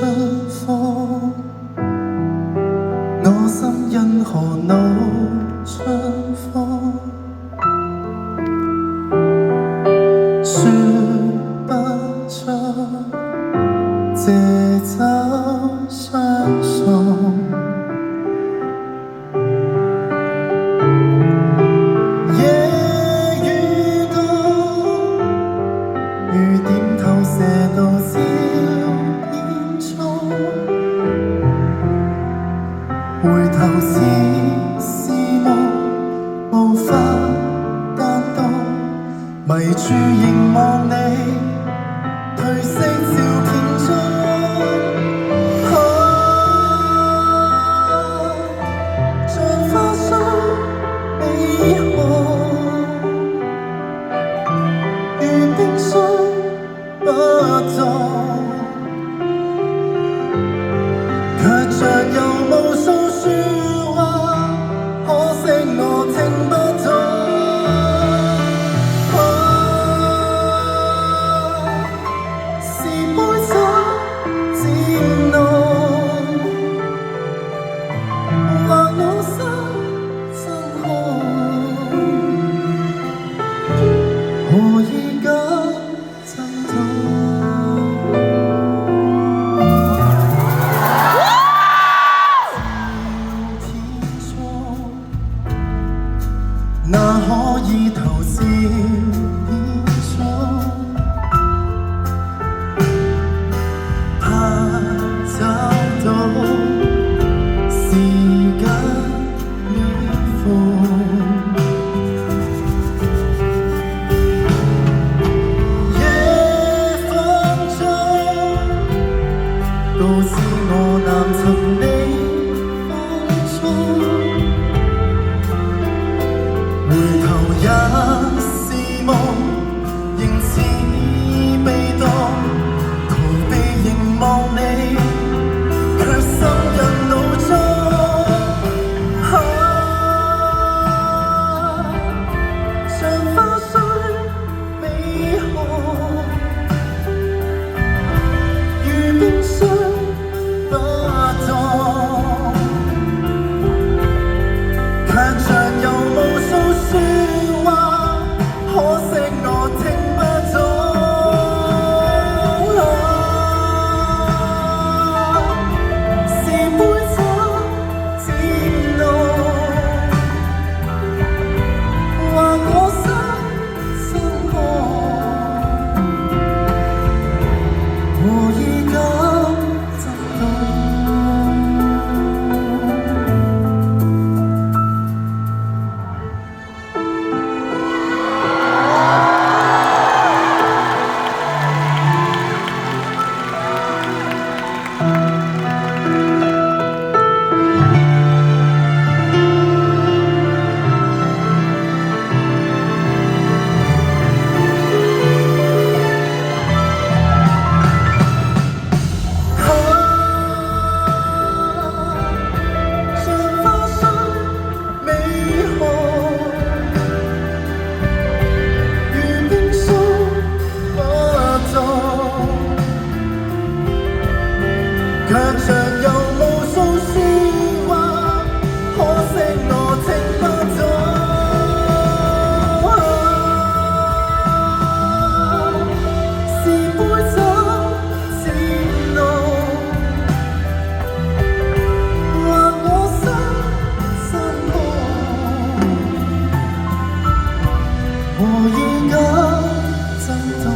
出風，我心因何怒出風？說不出借酒相送，夜雨高，雨點透射到照片中，回頭時是夢，無法彈動，迷住凝望你褪色照片中。卻像有無數説話，可惜我聽不懂。是杯酒漸濃，或我心真空，何以敢震動？那可以投照片中，怕找到時間裂縫，夜風中告知我難尋你風中。回頭也是夢，仍似被動，逃避凝望你，卻深入腦中。像花雖美好，如冰霜不凍，卻像有無數説話，可惜我聽不懂。是杯酒漸濃，或我心真空，何以敢震動？卻像有無數説話，可惜我聽不懂。是杯酒漸濃，或我心真空，何以敢震動？